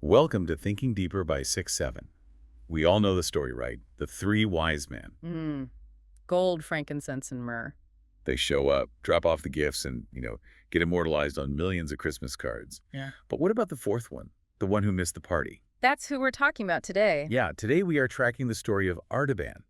Welcome to Thinking Deeper by 6-7. We all know the story, right? The three wise men. Gold, frankincense, and myrrh. They show up, drop off the gifts, and, get immortalized on millions of Christmas cards. Yeah. But what about the fourth one? The one who missed the party? That's who we're talking about today. Yeah, today we are tracking the story of Artaban,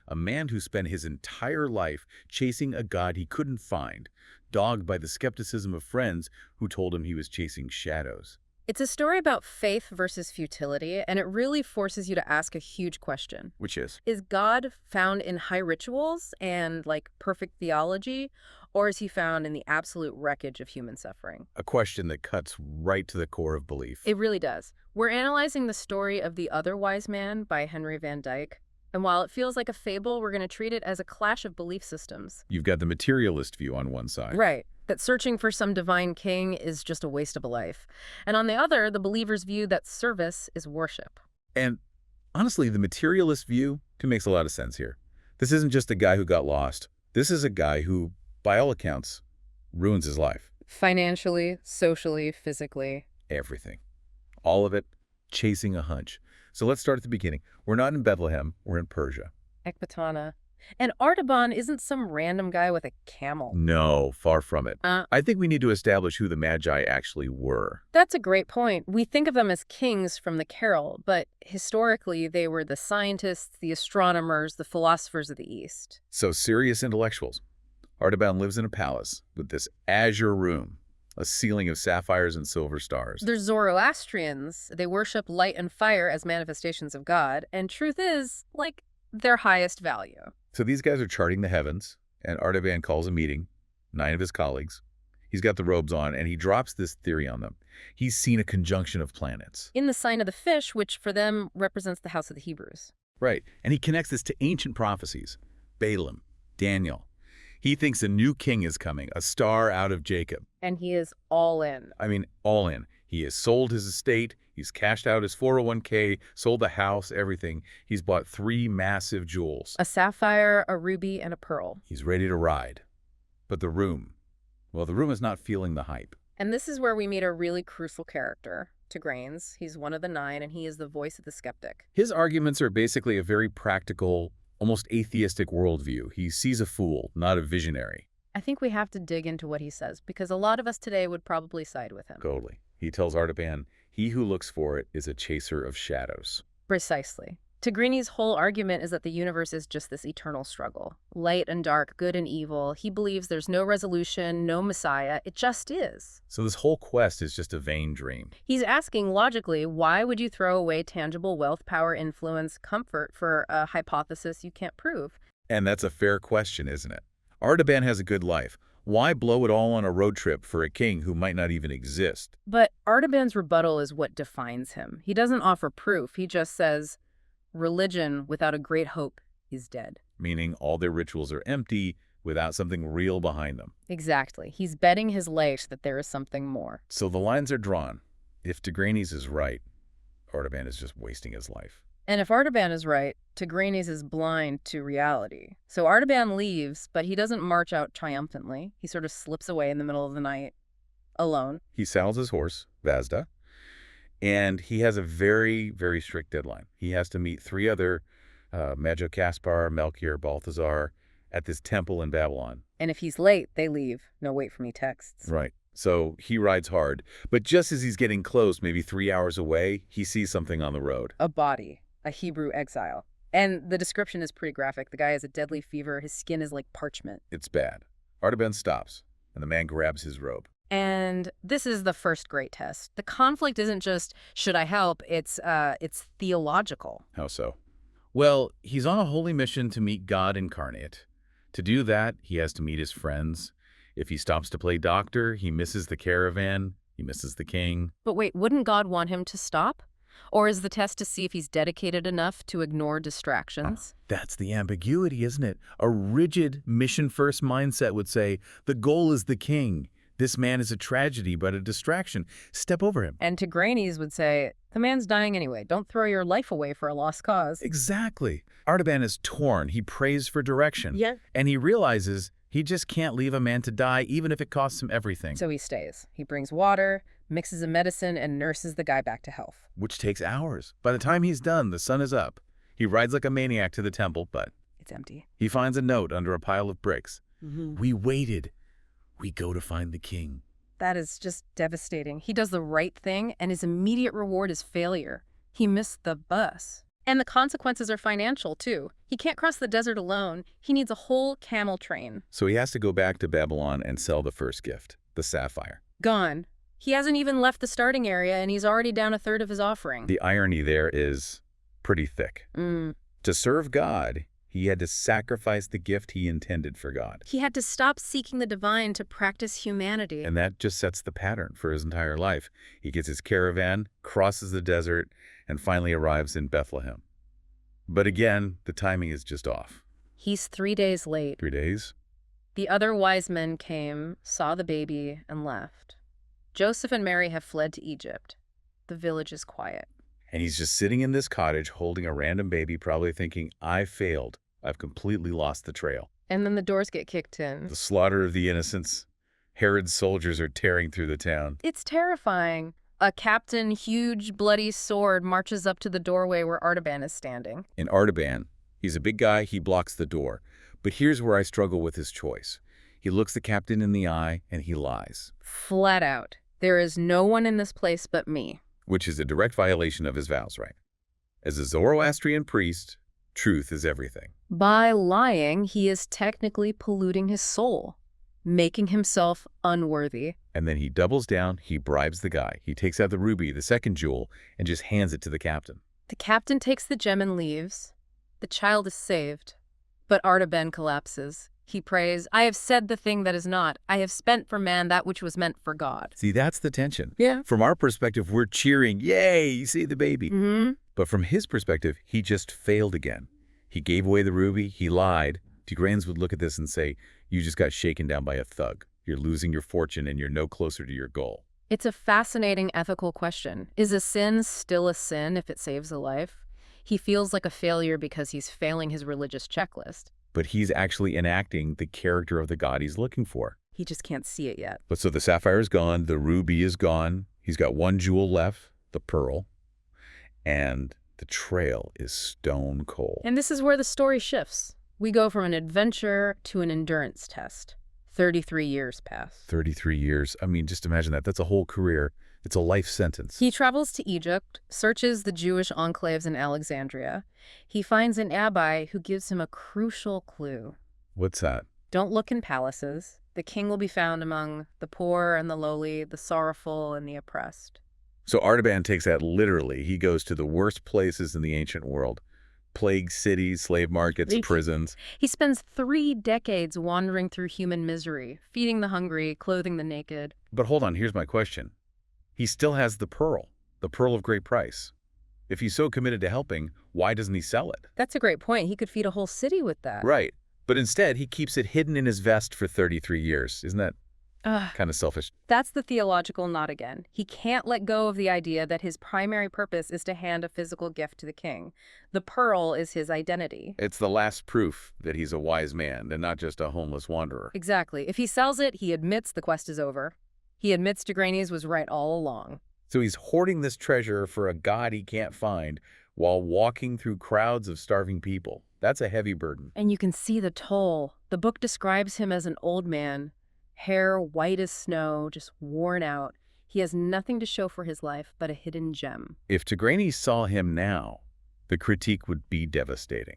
a man who spent his entire life chasing a god he couldn't find, dogged by the skepticism of friends who told him he was chasing shadows. It's a story about faith versus futility, and it really forces you to ask a huge question. Which is? Is God found in high rituals and, perfect theology, or is he found in the absolute wreckage of human suffering? A question that cuts right to the core of belief. It really does. We're analyzing the story of The Other Wise Man by Henry Van Dyke. And while it feels like a fable, we're going to treat it as a clash of belief systems. You've got the materialist view on one side. Right. That searching for some divine king is just a waste of a life. And on the other, the believer's view that service is worship. And honestly, the materialist view makes a lot of sense here. This isn't just a guy who got lost. This is a guy who, by all accounts, ruins his life. Financially, socially, physically. Everything. All of it, chasing a hunch. So let's start at the beginning. We're not in Bethlehem, we're in Persia. Ecbatana. And Artaban isn't some random guy with a camel. No, far from it. I think we need to establish who the Magi actually were. That's a great point. We think of them as kings from the carol, but historically they were the scientists, the astronomers, the philosophers of the East. So serious intellectuals. Artaban lives in a palace with this azure room, a ceiling of sapphires and silver stars. They're Zoroastrians. They worship light and fire as manifestations of God, and truth is, their highest value. So these guys are charting the heavens, and Artaban calls a meeting, 9 of his colleagues. He's got the robes on, and he drops this theory on them. He's seen a conjunction of planets. In the sign of the fish, which for them represents the house of the Hebrews. Right, and he connects this to ancient prophecies. Balaam, Daniel. He thinks a new king is coming, a star out of Jacob. And he is all in. I mean, all in. He has sold his estate, he's cashed out his 401k, sold the house, everything. He's bought 3 massive jewels. A sapphire, a ruby, and a pearl. He's ready to ride. But the room is not feeling the hype. And this is where we meet a really crucial character, Tigranes. He's one of the 9, and he is the voice of the skeptic. His arguments are basically a very practical, almost atheistic worldview. He sees a fool, not a visionary. I think we have to dig into what he says, because a lot of us today would probably side with him. Totally. He tells Artaban, he who looks for it is a chaser of shadows. Precisely. Tigranes' whole argument is that the universe is just this eternal struggle. Light and dark, good and evil. He believes there's no resolution, no messiah. It just is. So this whole quest is just a vain dream. He's asking logically, why would you throw away tangible wealth, power, influence, comfort for a hypothesis you can't prove? And that's a fair question, isn't it? Artaban has a good life. Why blow it all on a road trip for a king who might not even exist? But Artaban's rebuttal is what defines him. He doesn't offer proof. He just says, religion without a great hope is dead. Meaning all their rituals are empty without something real behind them. Exactly. He's betting his life that there is something more. So the lines are drawn. If Tigranes is right, Artaban is just wasting his life. And if Artaban is right, Tigranes is blind to reality. So Artaban leaves, but he doesn't march out triumphantly. He sort of slips away in the middle of the night, alone. He saddles his horse, Vazda, and he has a very, very strict deadline. He has to meet 3 other, Magi Caspar, Melchior, Balthazar, at this temple in Babylon. And if he's late, they leave. No wait for me texts. Right. So he rides hard. But just as he's getting close, maybe 3 hours away, he sees something on the road. A body. A Hebrew exile. And the description is pretty graphic. The guy has a deadly fever. His skin is like parchment. It's bad. Artaban stops, and the man grabs his robe. And this is the first great test. The conflict isn't just, should I help? It's theological. How so? Well, he's on a holy mission to meet God incarnate. To do that, he has to meet his friends. If he stops to play doctor, he misses the caravan, he misses the king. But wait, wouldn't God want him to stop? Or is the test to see if he's dedicated enough to ignore distractions? That's the ambiguity, isn't it? A rigid mission-first mindset would say, the goal is the king. This man is a tragedy, but a distraction. Step over him. And Tigranes would say, the man's dying anyway. Don't throw your life away for a lost cause. Exactly. Artaban is torn. He prays for direction. Yeah. And he realizes he just can't leave a man to die, even if it costs him everything. So he stays. He brings water, mixes a medicine, and nurses the guy back to health. Which takes hours. By the time he's done, the sun is up. He rides like a maniac to the temple, but It's empty. he finds a note under a pile of bricks. We waited. We go to find the king. That is just devastating. He does the right thing, and his immediate reward is failure. He missed the bus. And the consequences are financial, too. He can't cross the desert alone. He needs a whole camel train. So he has to go back to Babylon and sell the first gift, the sapphire. Gone. He hasn't even left the starting area, and he's already down a third of his offering. The irony there is pretty thick. To serve God, he had to sacrifice the gift he intended for God. He had to stop seeking the divine to practice humanity. And that just sets the pattern for his entire life. He gets his caravan, crosses the desert, and finally arrives in Bethlehem. But again, the timing is just off. He's 3 days late. 3 days? The other wise men came, saw the baby, and left. Joseph and Mary have fled to Egypt. The village is quiet. And he's just sitting in this cottage holding a random baby, probably thinking, I failed. I've completely lost the trail. And then the doors get kicked in. The slaughter of the innocents. Herod's soldiers are tearing through the town. It's terrifying. A captain, huge, bloody sword marches up to the doorway where Artaban is standing. In Artaban, he's a big guy, he blocks the door. But here's where I struggle with his choice. He looks the captain in the eye and he lies. Flat out. There is no one in this place but me. Which is a direct violation of his vows, right? As a Zoroastrian priest, truth is everything. By lying, he is technically polluting his soul, making himself unworthy. And then he doubles down, he bribes the guy. He takes out the ruby, the second jewel, and just hands it to the captain. The captain takes the gem and leaves. The child is saved. But Artaban collapses. He prays, I have said the thing that is not. I have spent for man that which was meant for God. See, that's the tension. Yeah. From our perspective, we're cheering, yay, you see the baby. But from his perspective, he just failed again. He gave away the ruby, he lied. Tigranes would look at this and say, you just got shaken down by a thug. You're losing your fortune and you're no closer to your goal. It's a fascinating ethical question. Is a sin still a sin if it saves a life? He feels like a failure because he's failing his religious checklist. But he's actually enacting the character of the God he's looking for. He just can't see it yet. But so the sapphire is gone, the ruby is gone, he's got one jewel left, the pearl, and the trail is stone cold. And this is where the story shifts. We go from an adventure to an endurance test. 33 years pass. 33 years. I mean, just imagine that. That's a whole career. It's a life sentence. He travels to Egypt, searches the Jewish enclaves in Alexandria. He finds an abbé who gives him a crucial clue. What's that? Don't look in palaces. The king will be found among the poor and the lowly, the sorrowful and the oppressed. So Artaban takes that literally. He goes to the worst places in the ancient world. Plague cities, slave markets, prisons. He spends 3 decades wandering through human misery, feeding the hungry, clothing the naked. But hold on, here's my question. He still has the pearl of great price. If he's so committed to helping, why doesn't he sell it? That's a great point. He could feed a whole city with that. Right. But instead, he keeps it hidden in his vest for 33 years. Isn't that kind of selfish? That's the theological knot again. He can't let go of the idea that his primary purpose is to hand a physical gift to the king. The pearl is his identity. It's the last proof that he's a wise man and not just a homeless wanderer. Exactly. If he sells it, he admits the quest is over. He admits Tigranes was right all along. So he's hoarding this treasure for a god he can't find while walking through crowds of starving people. That's a heavy burden. And you can see the toll. The book describes him as an old man, hair white as snow, just worn out. He has nothing to show for his life but a hidden gem. If Tigranes saw him now, the critique would be devastating.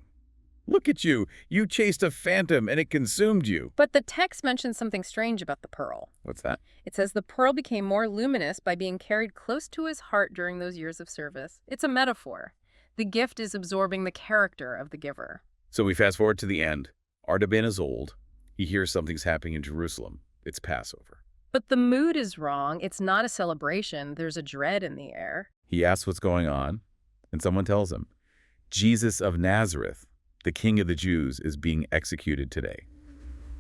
Look at you. You chased a phantom and it consumed you. But the text mentions something strange about the pearl. What's that? It says the pearl became more luminous by being carried close to his heart during those years of service. It's a metaphor. The gift is absorbing the character of the giver. So we fast forward to the end. Artaban is old. He hears something's happening in Jerusalem. It's Passover. But the mood is wrong. It's not a celebration. There's a dread in the air. He asks what's going on, and someone tells him, Jesus of Nazareth, the King of the Jews, is being executed today.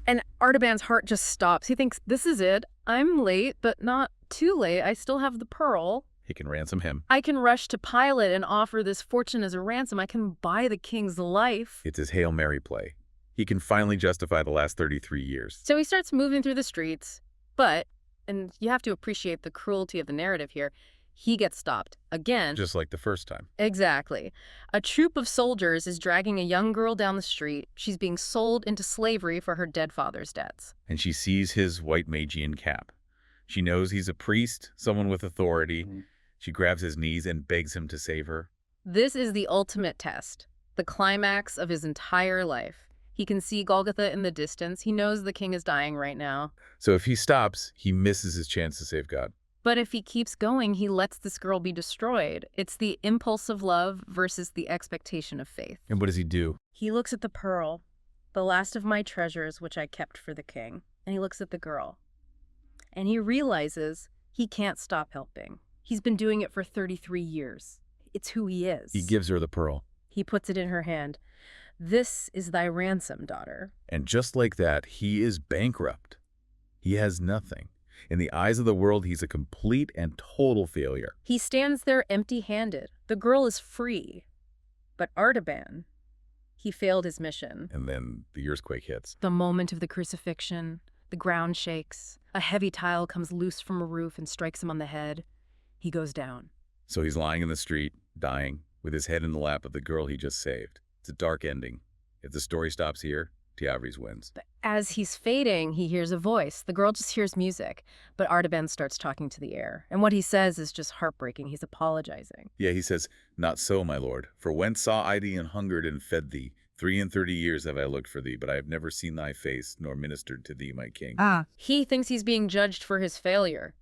And Artaban's heart just stops. He thinks, this is it. I'm late, but not too late. I still have the pearl. He can ransom him. I can rush to Pilate and offer this fortune as a ransom. I can buy the king's life. It's his Hail Mary play. He can finally justify the last 33 years. So he starts moving through the streets, but And you have to appreciate the cruelty of the narrative here. He gets stopped. Again. Just like the first time. Exactly. A troop of soldiers is dragging a young girl down the street. She's being sold into slavery for her dead father's debts. And she sees his white Magian cap. She knows he's a priest, someone with authority. She grabs his knees and begs him to save her. This is the ultimate test, the climax of his entire life. He can see Golgotha in the distance. He knows the king is dying right now. So if he stops, he misses his chance to save God. But if he keeps going, he lets this girl be destroyed. It's the impulse of love versus the expectation of faith. And what does he do? He looks at the pearl, the last of my treasures which I kept for the king. And he looks at the girl. And he realizes he can't stop helping. He's been doing it for 33 years. It's who he is. He gives her the pearl. He puts it in her hand. This is thy ransom, daughter. And just like that, he is bankrupt. He has nothing. In the eyes of the world, he's a complete and total failure. He stands there empty-handed. The girl is free. But Artaban, he failed his mission. And then the earthquake hits. The moment of the crucifixion, the ground shakes. A heavy tile comes loose from a roof and strikes him on the head. He goes down. So he's lying in the street, dying, with his head in the lap of the girl he just saved. It's a dark ending. If the story stops here, Tiavres wins. But as he's fading, he hears a voice. The girl just hears music, but Artaban starts talking to the air. And what he says is just heartbreaking. He's apologizing. Yeah, he says, "Not so, my lord. For whence saw I thee and hungered and fed thee? 33 years have I looked for thee, but I have never seen thy face, nor ministered to thee, my king." He thinks he's being judged for his failure.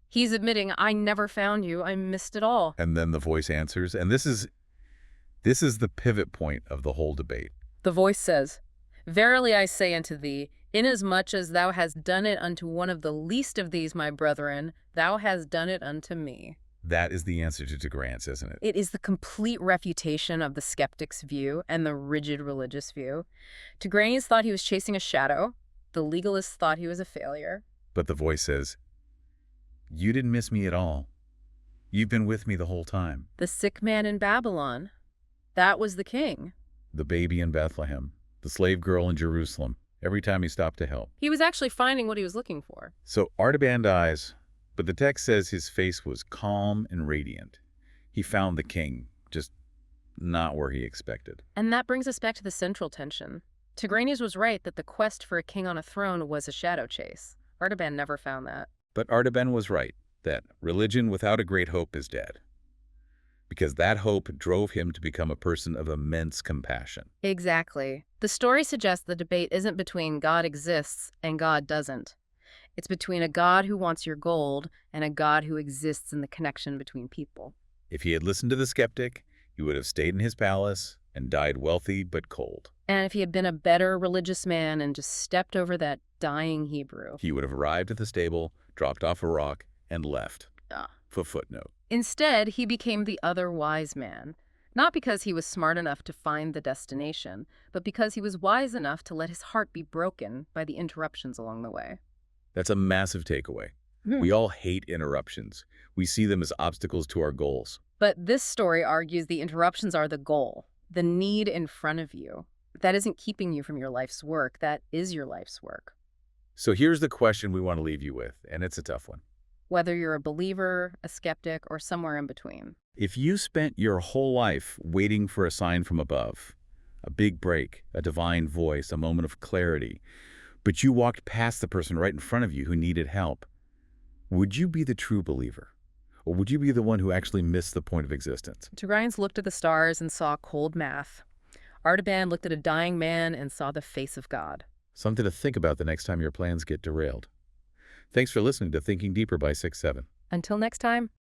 He's admitting, I never found you. I missed it all. And then the voice answers, and this is the pivot point of the whole debate. The voice says, Verily I say unto thee, inasmuch as thou hast done it unto one of the least of these, my brethren, thou hast done it unto me. That is the answer to Grant's, isn't it? It is the complete refutation of the skeptic's view and the rigid religious view. Tigranes thought he was chasing a shadow. The legalists thought he was a failure. But the voice says, "You didn't miss me at all. You've been with me the whole time." The sick man in Babylon, that was the king. The baby in Bethlehem, the slave girl in Jerusalem, every time he stopped to help. He was actually finding what he was looking for. So Artaban dies, but the text says his face was calm and radiant. He found the king, just not where he expected. And that brings us back to the central tension. Tigranes was right that the quest for a king on a throne was a shadow chase. Artaban never found that. But Artaban was right, that religion without a great hope is dead. Because that hope drove him to become a person of immense compassion. Exactly. The story suggests the debate isn't between God exists and God doesn't. It's between a God who wants your gold and a God who exists in the connection between people. If he had listened to the skeptic, he would have stayed in his palace and died wealthy but cold. And if he had been a better religious man and just stepped over that dying Hebrew, He would have arrived at the stable, dropped off a rock, and left. Ah. For footnote. Instead, he became the other wise man, not because he was smart enough to find the destination, but because he was wise enough to let his heart be broken by the interruptions along the way. That's a massive takeaway. We all hate interruptions. We see them as obstacles to our goals. But this story argues the interruptions are the goal, the need in front of you. That isn't keeping you from your life's work. That is your life's work. So here's the question we want to leave you with, and it's a tough one. Whether you're a believer, a skeptic, or somewhere in between. If you spent your whole life waiting for a sign from above, a big break, a divine voice, a moment of clarity, but you walked past the person right in front of you who needed help, would you be the true believer? Or would you be the one who actually missed the point of existence? Tigranes looked at the stars and saw cold math. Artaban looked at a dying man and saw the face of God. Something to think about the next time your plans get derailed. Thanks for listening to Thinking Deeper by 6-7. Until next time.